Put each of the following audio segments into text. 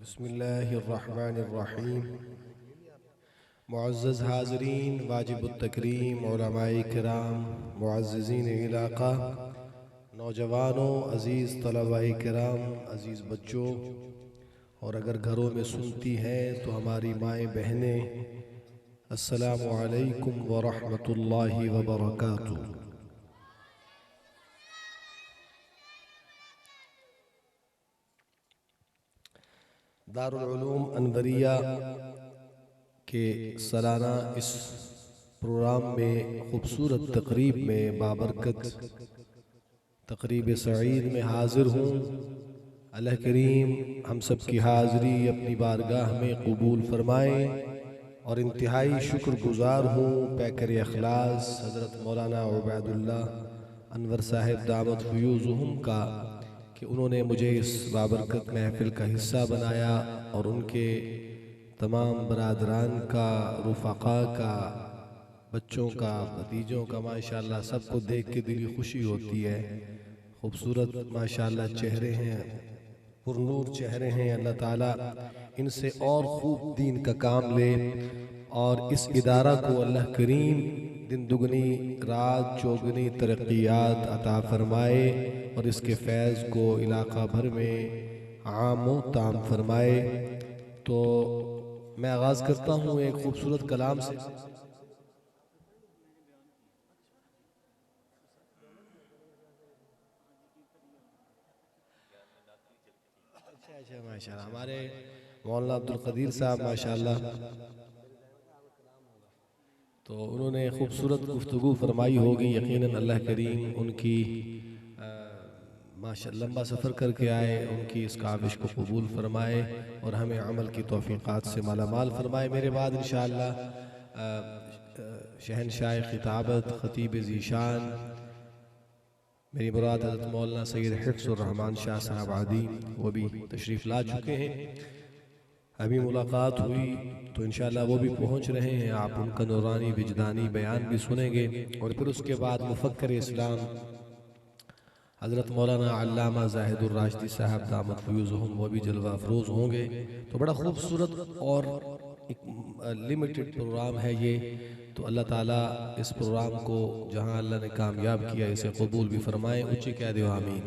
बिस्मिल्लाहिर्रहमानिर्रहीम। मुअज़्ज़ज़ हाज़रीन, वाजिबुत्तकरीम उलमाए किराम, मुअज़्ज़िज़ीन इलाक़ा, नौजवानों, अज़ीज़ तलबाए किराम, अज़ीज़ बच्चों, और अगर घरों में सुनती हैं तो हमारी माएँ बहनें, अस्सलामु अलैकुम व रहमतुल्लाहि व बरकातुहू। दारुल उलूम अनवरिया के सालाना इस प्रोग्राम में खूबसूरत तकरीब में बाबरकत तकरीब सईद में हाज़िर हूँ। अल्लाह करीम हम सब की हाज़िरी अपनी बारगाह में कबूल फरमाएँ और इंतहाई शुक्रगुज़ार हूँ पैकर अखलास हज़रत मौलाना उबैदुल्लाह अनवर साहिब दामत फ़यूज़ुहुम का कि उन्होंने मुझे इस बाबरकत महफ़िल का हिस्सा बनाया और उनके तमाम बरादरान का, रुफ़क़ा का, बच्चों का, भतीजों का माशाअल्लाह सबको देख के दिली खुशी होती है। खूबसूरत माशाअल्लाह चेहरे हैं, पुरनूर चेहरे हैं। अल्लाह ताला इनसे और खूब दीन का काम ले और इस इदारा को अल्लाह करीम दिन दुगनी रात चौगनी तरक्यात अता फरमाए और इसके फैज़ को इलाक़ा भर में आमो ताम फरमाए। तो मैं आगाज़ करता हूँ एक खूबसूरत कलाम से। अच्छा माशाअल्लाह, हमारे मौलाना अब्दुल कदीर साहब माशाअल्लाह, तो उन्होंने खूबसूरत गुफ्तगू फरमाई होगी। यकीनन अल्लाह करीम उनकी माशा लंबा सफ़र करके आए, उनकी इस काविश को कबूल फरमाए और हमें अमल की तौफ़ीक़ात से मालामाल फरमाए। मेरे बाद इंशाअल्लाह शहनशाह खिताबत ख़तीब ज़ीशान मेरी मुराद हज़रत मौलाना सैयद हिफ्ज़ुर रहमान शाह साहब आदि वो भी तशरीफ़ ला चुके हैं। अभी मुलाकात हुई तो इंशाअल्लाह वो भी पहुँच रहे हैं। आप उनका नूरानी विजदानी बयान भी सुनेंगे और फिर उसके बाद मुफ़क्किर इस्लाम हज़रत मौलाना अल्लामा ज़ाहिदुर राशिदी साहब दामत फ़यूज़ुहुम वो भी जलवा अफरोज़ होंगे। तो बड़ा खूबसूरत और एक लिमिटेड प्रोग्राम है ये। तो अल्लाह ताला इस प्रोग्राम को जहाँ अल्लाह ने कामयाब किया इसे कबूल भी फरमाए। ऊँची कह दो आमीन।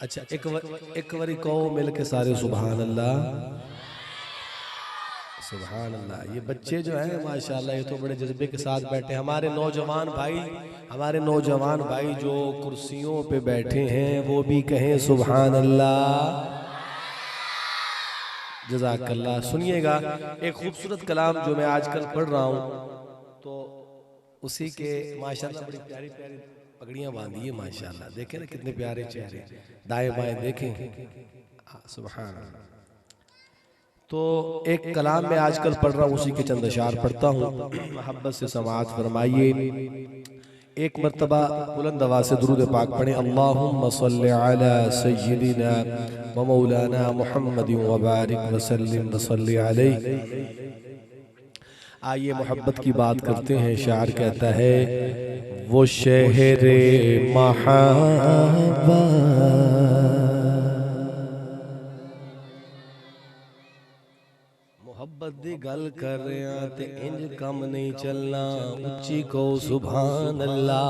अच्छा, एक वरी कहो मिल के सारे सुबहान अल्लाह, सुभान अल्लाह। ये बच्चे जो हैं माशाअल्लाह ये तो बड़े जज्बे के साथ बैठे। हमारे नौजवान भाई जो कुर्सियों पे बैठे हैं वो भी कहें सुभान अल्लाह, जज़ाकल्लाह। सुनिएगा एक खूबसूरत कलाम जो मैं आजकल पढ़ रहा हूँ, तो उसी के माशाअल्लाह बड़ी प्यारी प्यारी पगड़ियाँ बांधी है माशाअल्लाह। देखें ना कितने प्यारे चेहरे, दाएं बाएं देखें, सुभान अल्लाह। तो एक कलाम मैं आजकल पढ़ रहा हूँ, उसी के चंद अशार पढ़ता हूँ, मोहब्बत से समाअत फरमाइए। एक मर्तबा बुलंद आवाज़ से दुरूद पाक पढ़ें। अल्लाहुम्मा सल्लि अला सय्यिदिना व मौलाना मुहम्मदिन व बारिक व सल्लिम व सल्लि अलैहि। आइए मोहब्बत की बात करते हैं। शायर कहता है वो शहरे महब्बत मोहब्बत दी गल कर रहे ते इंज कम नहीं चलना। उच्ची को सुभान अल्लाह।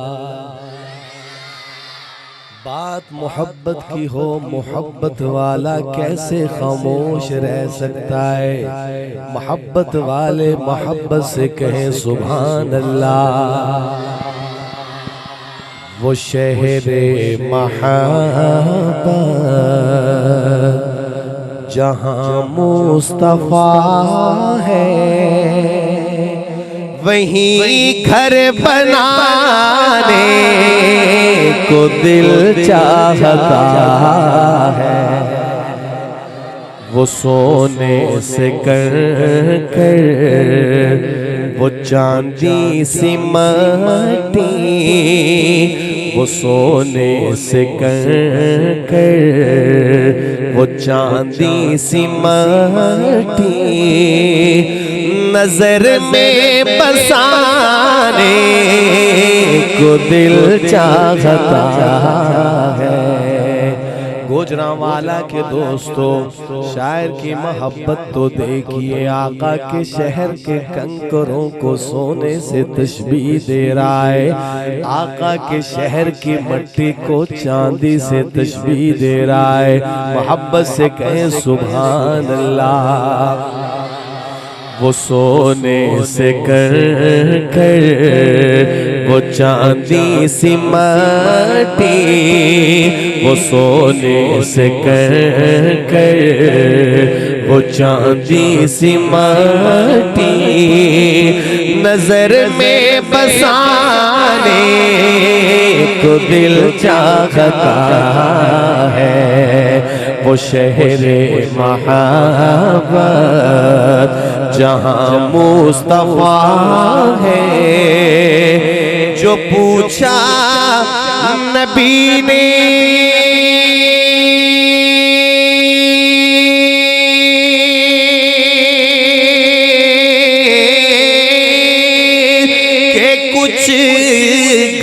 बात मोहब्बत की हो, मोहब्बत वाला कैसे खामोश रह सकता है। मोहब्बत वाले मोहब्बत से कहें सुभान अल्लाह। वो शहरे महब्बत जहाँ मुस्तफा है वहीं घर बनाने को दिल चाहता है। वो सोने से कर वो चांदी सी मटी, वो सोने से कर वो चांदी सी मटी नजर में बसाने को दिल चाहता है। गोजरांवाला के दोस्तों, शायर की मोहब्बत तो देखिए, आका के शहर के कंकरों को सोने से तशबीह दे रहा है, आका के शहर की मट्टी को चांदी से तशबीह दे रहा है। मोहब्बत से कहें सुभान अल्लाह। वो सोने से कर वो चांदी सी मट्टी, वो सोने से कर वो चांदी सी मट्टी, नजर में बसाने को दिल चाहता है। वो शहरे मोहब्बत जहाँ मुस्तफा है, जो पूछा नबी ने के कुछ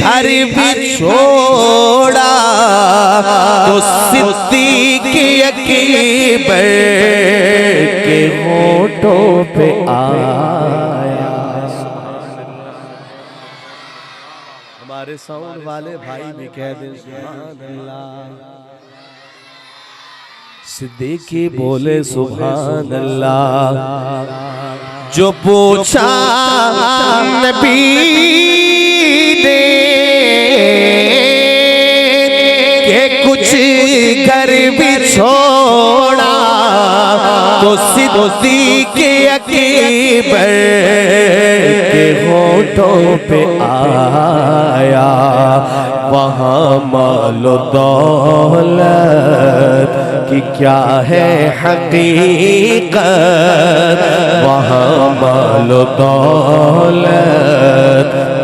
घर भी छोड़ा, तो सिद्दीक़ अकबर के होठों पे आया। हमारे साउंड वाले भाई भी कह दें सुभान अल्लाह। सिद्दीक़ बोले सुभान अल्लाह। जो पूछा नबी ने के कुछ घर भी छोड़ा, तो सिद्दीक़ अकबर के होठों पे आया। वहाँ मालो दौलत कि क्या है हकीकत, वहाँ मालो दौलत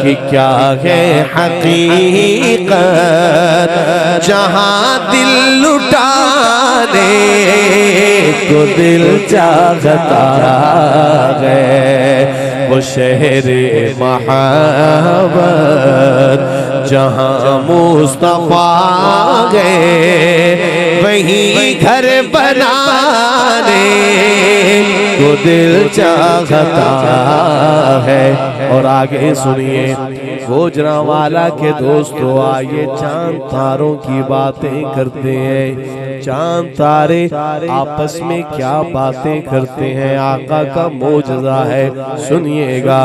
कि क्या है हकीकत, जहाँ दिल लुटाने को दिल चाहता है। वो शहरे मोहब्बत जहाँ मुस्तफा गए, वहीं घर बनाने को दिल चाहता है। और आगे सुनिए, गोजरांवाला के दोस्तों, आइए चांद तारों की बातें करते हैं। चांद तारे आपस में क्या बातें करते हैं, आका का मौजज़ा है, सुनिएगा।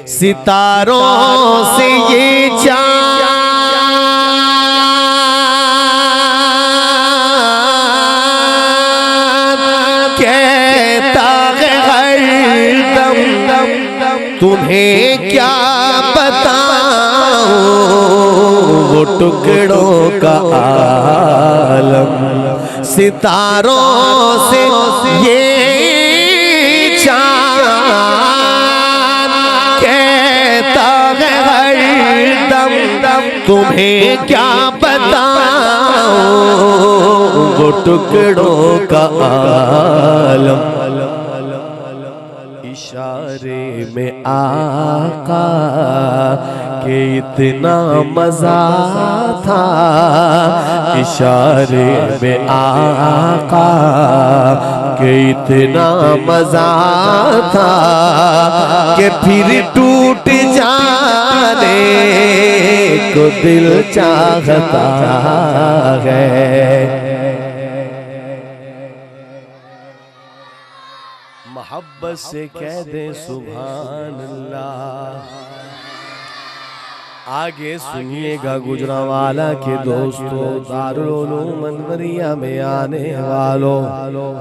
सितारों से ये चांद कहता है हरदम, तुम्हें क्या बताऊं वो टुकड़ों का आलम। सितारों से ये चांद कहता है हरदम, तुम्हें क्या बताऊं वो टुकड़ों का आलम। इशारे में आका के इतना मजा था, इशारे में आका के इतना मजा था, कि फिर टूट जाने को दिल चाहता है। मोहब्बत से कह दे सुभान अल्लाह। आगे सुनिएगा गुजरांवाला के दोस्तों, दारुल उलूम अनवरिया में आने वालों,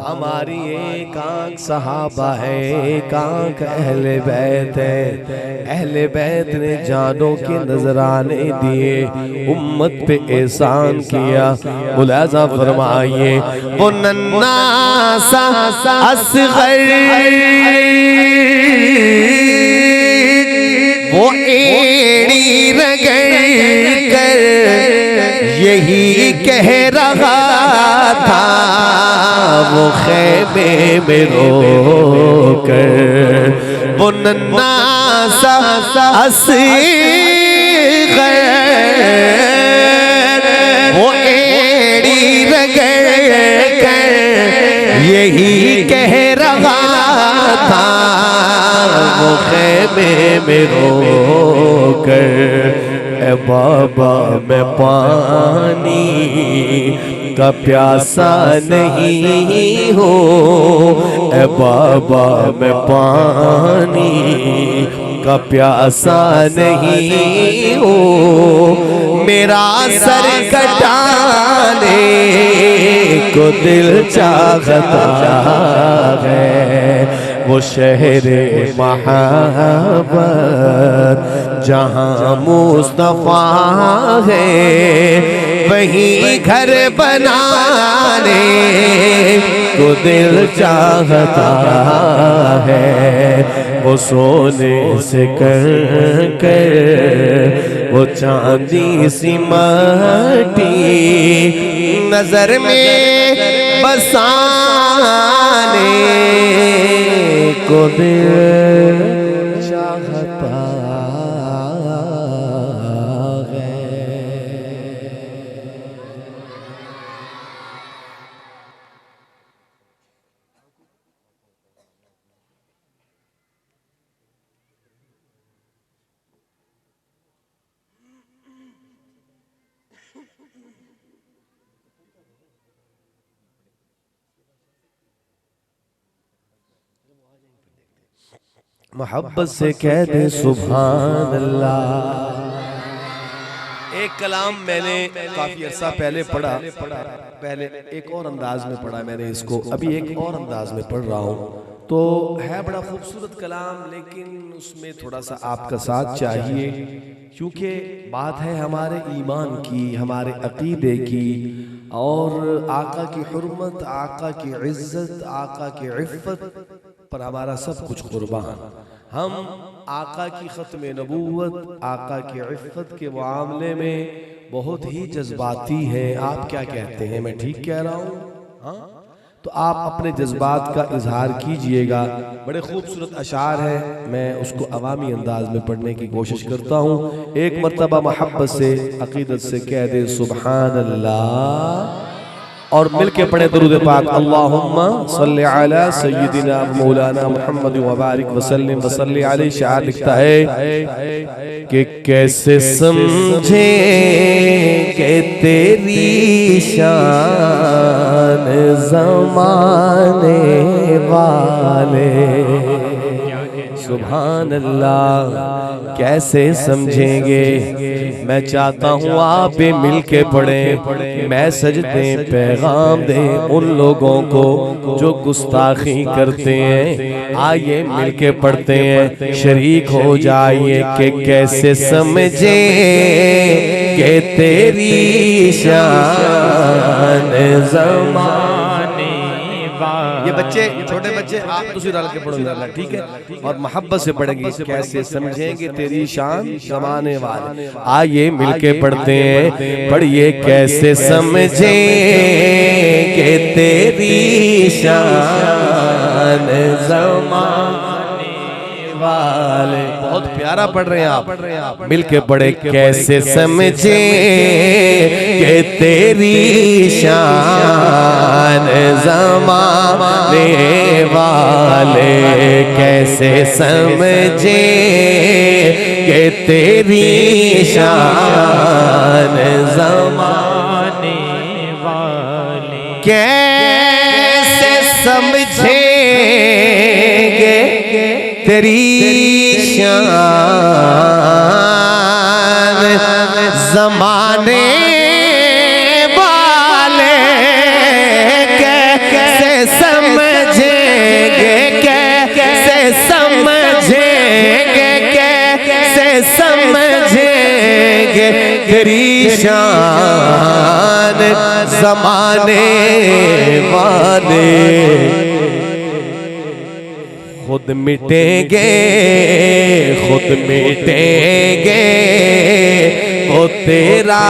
हमारी एक आंख सहाबा है, एक आंख अहले बैत है। अहले बैत ने जानों के नजराने दिए, उम्मत पे एहसान किया। मुलाजा फरमाइए, वो नन्ना सा असगर, वो एड़ी रगड़ कर यही कह रहा था, वो खैमे में रो कर। वो नन्ना सा असगर, वो एड़ी रगड़ कर यही कह रहा था, वो खेमे में रो कर ए बाबा मैं पानी का प्यासा नहीं हो, ए बाबा मैं पानी का प्यासा नहीं हो। मेरा सर कटाने को दिल चाहता है, वो शहरे मोहब्बत जहाँ मुस्तफा है, वहीं घर बनाने को दिल चाहता है। वो सोने से कर कर वो चांदी सी माटी नजर में बसाने को दिल चाहता है। मोहब्बत से कह दे सुभान अल्लाह। एक कलाम मैंने काफी अर्सा पहले पढ़ा, पहले एक और अंदाज में पढ़ा मैंने इसको, अभी एक और अंदाज में पढ़ रहा हूँ। तो है बड़ा खूबसूरत कलाम, लेकिन उसमें थोड़ा सा आपका साथ चाहिए, क्योंकि बात है हमारे ईमान की, हमारे अकीदे की, और आका की हुर्मत, आका की इज्जत, आका की इफ़्फ़त पर हमारा सब कुछ कुर्बान। हम आका की ख़त्म नबूवत, आका की इफ़्फ़त के मामले में बहुत ही जज्बाती हैं। आप क्या कहते हैं, मैं ठीक कह रहा हूँ? हाँ, तो आप अपने जज्बात का इजहार कीजिएगा। बड़े खूबसूरत अशार हैं, मैं उसको अवामी अंदाज में पढ़ने की कोशिश करता हूँ। एक मरतबा मोहब्बत से, अकीदत से कह दे सुभान अल्लाह, और मिलके पढ़े दरूद पाक। अल्लाहुम्मा सल्ली अला सय्यिदिना मौलाना मुहम्मद व बारिक वसल्लिम वसल्ली अलैहि। शायर लिखता है कि कैसे समझे कि तेरी शान ज़माने वाले, सुभान अल्लाह, कैसे समझेंगे। मैं चाहता हूँ आप भी मिल के पढ़ें, मैसेज दें, पैगाम दें उन लोगों को जो गुस्ताखी करते हैं। आइए मिल के पढ़ते हैं, शरीक हो जाइए कि कैसे समझे कि तेरी शान ज़माने। ये बच्चे, छोटे बच्चे, आप दूसरी डाल के पढ़ो, ठीक है, और मोहब्बत से पढ़ेंगे। कैसे समझेंगे तेरी शान ज़माने वाले। आइए मिलके पढ़ते हैं, पढ़िए। कैसे समझेंगे तेरी शान ज़माने वाले। बहुत प्यारा पढ़ रहे हैं आप, मिलके पढ़े। कैसे समझे कि तेरी शान ज़माने वाले, कैसे समझे कि तेरी शान ज़माने वाले, कैसे समझेंगे तेरी शान ज़माने वाले, कैसे समझेंगे, कैसे समझेंगे, कैसे समझेंगे तेरी शान ज़माने वाले। खुद मिटेंगे, खुद मिटेंगे वो तेरा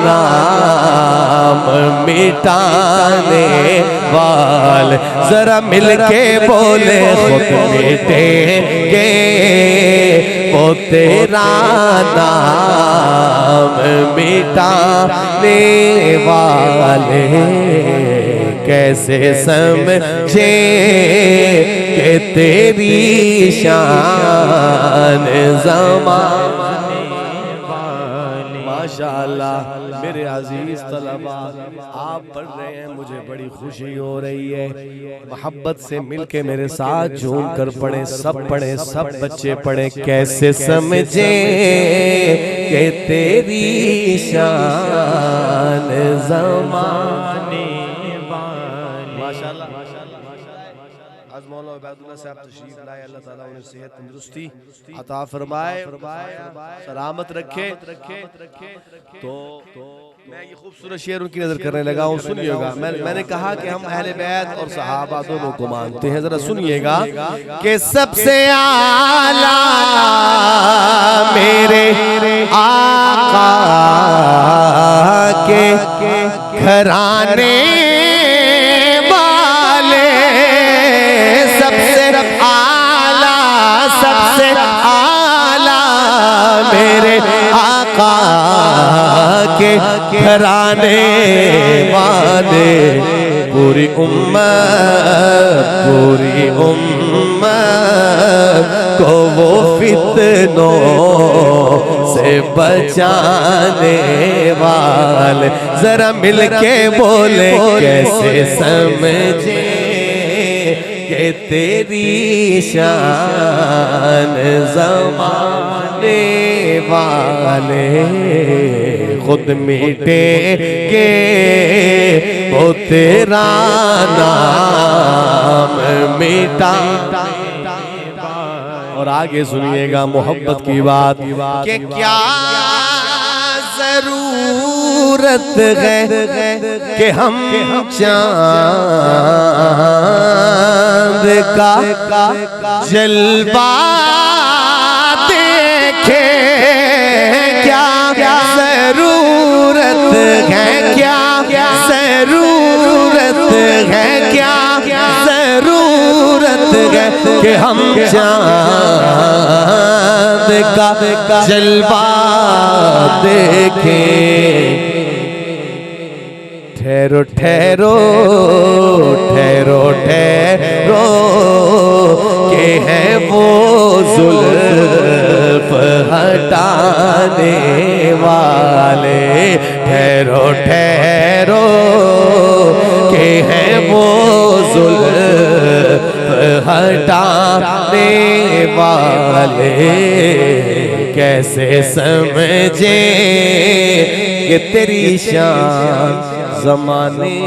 नाम मिटाने वाले जरा मिलके बोले खुद मिटेंगे वो तेरा नाम मिटाने वाले कैसे समझे कि तेरी शान ज़माने वाले। माशाअल्लाह मेरे अजीज तलबा आप पढ़ रहे हैं, मुझे बड़ी खुशी हो रही है। मोहब्बत से मिलके मेरे साथ झूम कर पढ़े, सब पढ़े, सब बच्चे पढ़े। कैसे समझे कि तेरी शान ज़माने वाले। माशाअल्लाह आज मौलाना उबैदुल्लाह साहब तशरीफ लाए, अल्लाह ताला उन्हें सेहत तंदुरुस्ती अता फरमाए, सलामत रखे। तो मैं ये खूबसूरत शेर उनकी नजर करने लगा हूँ, सुनिएगा। मैंने कहा कि हम अहले बैत और सहाबा दोनों को मानते हैं, जरा सुनिएगा कि सबसे आला मेरे आका के घराने वाले, सबसे आला मेरे आका के घराने वाले। पूरी उम्मत को वो फितनों से बचाने वाले। जरा मिलके बोले कैसे समझे कि तेरी शान ज़माने वाले खुद मिटेंगे वो तेरा नाम मिटा। और आगे सुनिएगा मोहब्बत की बात कि क्या जरूरत है कि हम चांद का जलवा देखें। क्या जरूरत है, क्या जरूरत है, क्या जरूरत है कि हम चांद का जलवा देखें। ठहरो ठहरो ठहरो ठहरो के है वो जुल्फ हटाने वाले। ठहरो ठहरो के है वो जुल्फ हटाने वाले। कैसे समझे कि तेरी शान ज़माने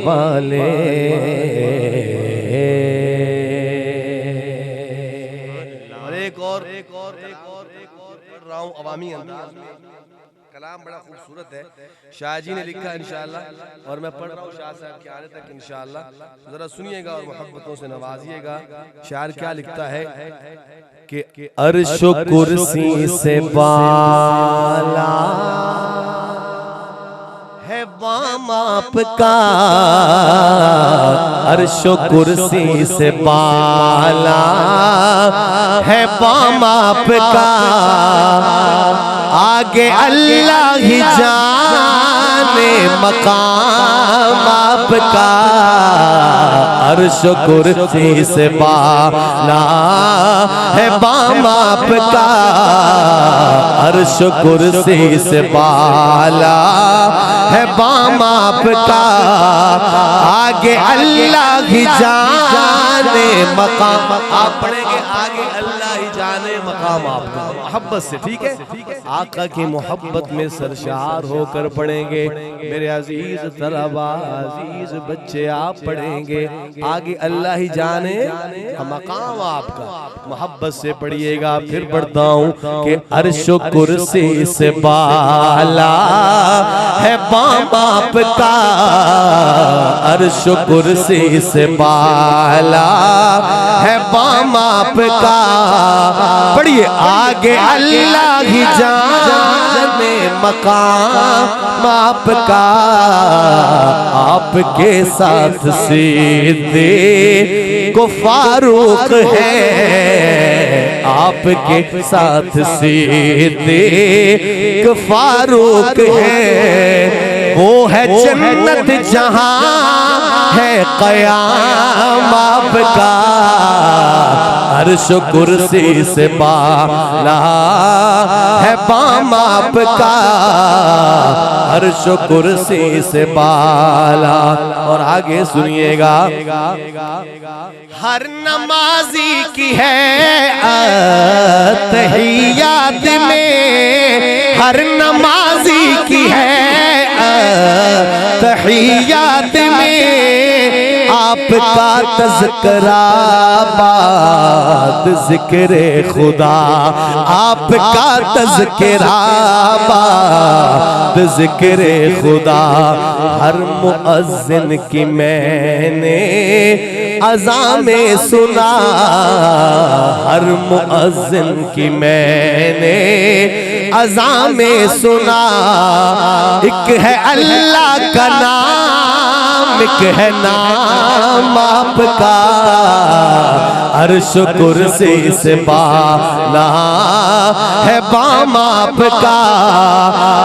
वाले। और एक और पढ़ रहा हूँ अवामी अंदाज में। कलाम बड़ा खूबसूरत है, शाह जी ने लिखा इंशाअल्लाह, और मैं पढ़ रहा हूँ शाह साहब के आने तक इंशाअल्लाह। जरा सुनिएगा और मोहब्बतों से नवाजिएगा। शायर क्या लिखता है कि अर्श कुर्सी से बाला है बाम आपका, अर्श कुर्सी से बाला है बाम आपका। आगे अल्लाह ही जाने मकाम आपका। अर्श कुर्सी से बाला है बाम आपका, अर्श कुर्सी से बाला है बाम आपका। आगे अल्लाह ही जाने मकाम आप पढ़ेंगे, आगे अल्लाह ही जाने मकाम आपका। मोहब्बत से, ठीक है, आका की मोहब्बत में सरशार होकर पढ़ेंगे। मेरे अजीज तलबा, अजीज बच्चे, आप पढ़ेंगे आगे अल्लाह ही जाने मकाम आपका। मोहब्बत से पढ़िएगा। फिर पढ़ता हूँ कि अर्श कुर्सी से बाला है बाम आपका, अर्श कुर्सी से बाला है बाम आपका। पढ़िए आगे अल्लाह ही जाने जाने मकाम आपका, आपके साथ सिद्दीक फारूक है, आपके साथ सिद्दीक फारूक है। वो है जन्नत जहां है क़याम आपका, अर्श कुर्सी से बाला है बाम आपका, अर्श कुर्सी से बाला। और आगे सुनिएगा, हर नमाजी की है तहियात में, हर नमाजी की है तहियात में आपका तज़किरा बाद ज़िक्रे खुदा, आपका तज़किरा बाद ज़िक्रे खुदा। हर मुअज़्ज़िन की मैंने अज़ान में सुना, हर मुअज़्ज़िन की मैंने अज़ान में सुना। एक है अल्लाह का नाम, एक है नाम आपका, अर्श कुर्सी से बाला है बाम आपका।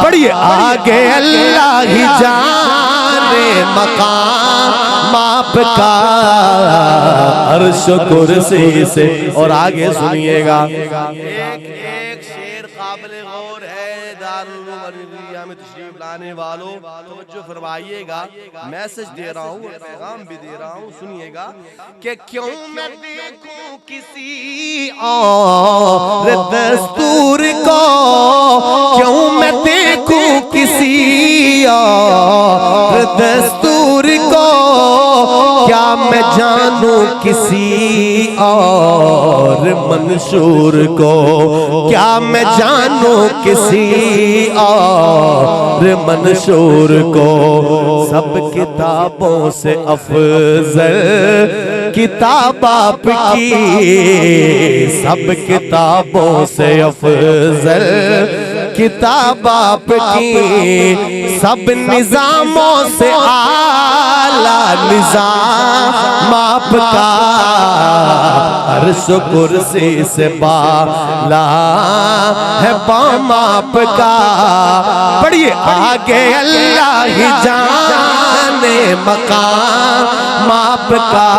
पढ़िए, आगे अल्लाह ही जाने मकाम आपका, अर्श कुर्सी से। और आगे सुनिएगा, एक शेर काबिल गौर है। दारुल उलूम अल-हिंदिया में तशरीफ लाने वालों तवज्जो फरमाइएगा, मैसेज दे रहा हूँ और पैगाम भी दे रहा हूँ, सुनिएगा कि क्यों मैं देखूं किसी और दस्तूर को, क्यों मैं देखूं किसी और दस्तूर को, क्या मैं जानूं किसी और मंशूर को, क्या मैं जानूं किसी और मंशूर को। सब किताबों से अफजल किताब आपकी, सब किताबों से अफजल किताब आपकी, सब निजामों से आला निजाम आपका, अर्श कुर्सी से बाला है बाम आपका। पढ़िए, आगे अल्लाह ही जाने मकाम आपका,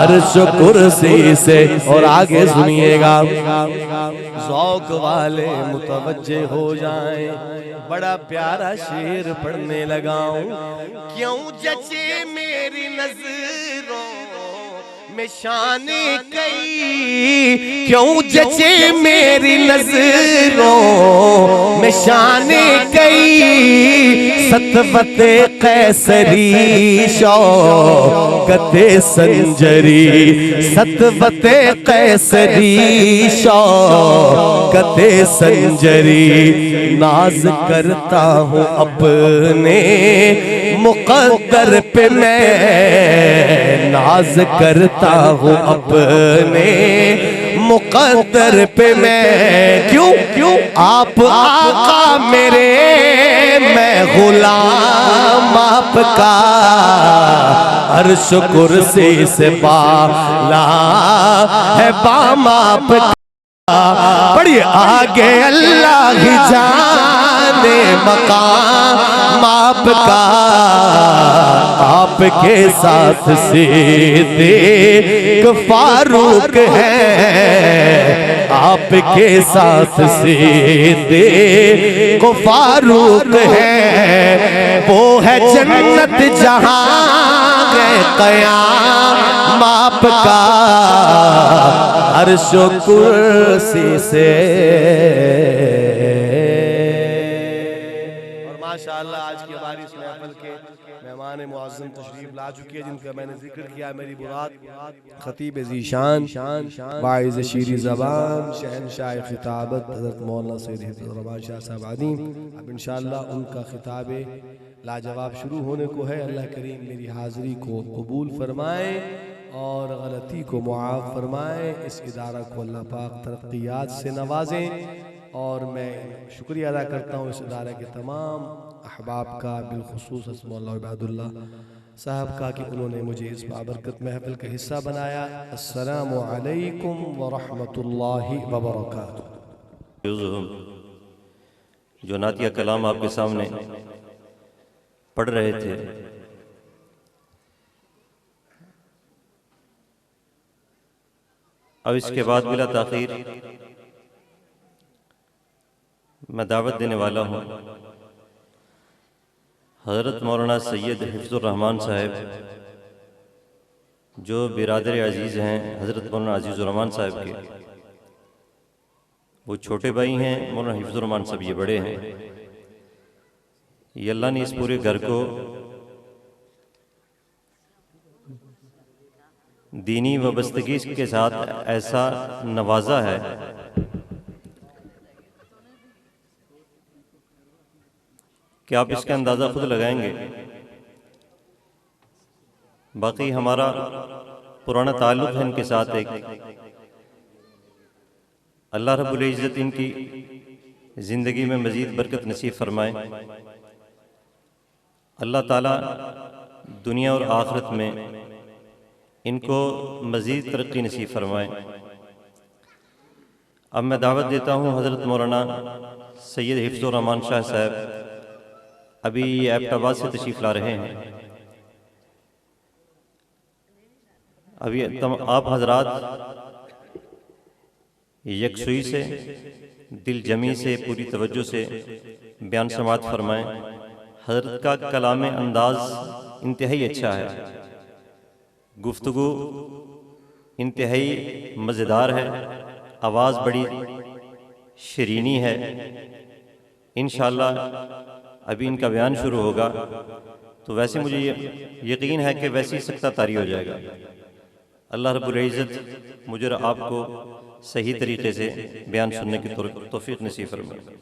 अर्श कुर्सी से। और आगे सुनिएगा, ज़ौक़ वाले मुतवज्जे हो जाएं, बड़ा प्यारा शेर पढ़ने लगाऊं। क्यों जचे मेरी नजरों में शाने कई, क्यों जचे मेरी नजरों में शाने कई, सतवते कैसरी शौकते संजरी, सतवते कैसरी शौकते संजरी। नाज करता हूँ अपने मुक़द्दर पे मैं, नाज करता हूँ अपने मुक़द्दर पे मैं। क्यों क्यों आप आका मेरे, मैं गुलाम आपका, अर्श कुर्सी से बाला है बाम आपका। पढ़िए, आगे अल्लाह ही जाने मकाम आपका, आपके साथ सिद्दीक फारूक है, आपके साथ सिद्दीक फारूक है। वो है जन्नत जहां है क़याम आपका, अर्श कुर्सी से। और माशाअल्लाह आज की हमारी इस महफिल के मेहमान मुअज़्ज़म तशरीफ ला चुके हैं, जिनका मैंने जिक्र किया। मेरी मुराद खतीब ज़ीशान वाइज़ शीरी ज़बान शहनशाह खिताबत हज़रत मौलाना सैयद हिफ़्ज़ुर्रहमान शाह साहब आदि। अब इंशाअल्लाह उनका खिताब लाजवाब शुरू होने को है। अल्लाह करीम मेरी हाज़िरी को कबूल फरमाए और गलती को मुआफ़ फरमाए। इस इदारा को अल्लाह पाक तरक्कियात से नवाजें और मैं शुक्रिया अदा करता हूँ इस इदारे के तमाम अहबाब का, बिलखुसूस मौला इबादुल्लाह साहब का, कि उन्होंने मुझे इस बाबरकत महफिल का हिस्सा बनाया। अस्सलामु अलैकुम व रहमतुल्लाहि व बरकातुहू। जो नातिया कलाम आपके सामने पढ़ रहे थे, अब इसके बाद बिला ताखीर मैं दावत देने वाला हूँ हज़रत मौलाना सैयद हिफ्ज़ुर रहमान साहब, जो बिरादर अजीज़ हैं हज़रत मौलाना अजीज़ुर रहमान साहब के। वो छोटे भाई हैं, मौलाना हिफ्ज़ुर रहमान साहब ये बड़े हैं। ये अल्लाह ने इस पूरे घर को दीनी वाबस्तगी के साथ ऐसा नवाजा है कि आप इसका अंदाज़ा खुद लगाएंगे। बाकी हमारा पुराना ताल्लुक़ है इनके साथ एक। अल्लाह रब्बुल इज़्ज़त इनकी ज़िंदगी में मज़ीद बरकत नसीब फरमाए। अल्लाह ताला दुनिया और आखिरत में इनको मज़ीद तरक्की नसीब फरमाए। अब मैं दावत देता हूँ हज़रत मौलाना सैयद हिफ्ज़ुर रहमान शाह साहब, अभी ये एबटाबाद से तशरीफ़ ला रहे हैं। अभी आप हजरात यकसुई से, दिल जमी से, पूरी तवज्जो से बयान समात फरमाएँ। हज़रत का कलाम अंदाज़ इंतहाई अच्छा है, गुफ्तगू इंतहाई मज़ेदार है, आवाज़ बड़ी शरीनी है। इंशाअल्लाह अभी इनका बयान शुरू होगा तो वैसे मुझे यकीन है कि वैसे ही सकता तारी हो जाएगा। अल्लाह रब्बुल इज़्ज़त मुझे आपको सही तरीके से बयान सुनने की तौफीक नसीब फरमाए।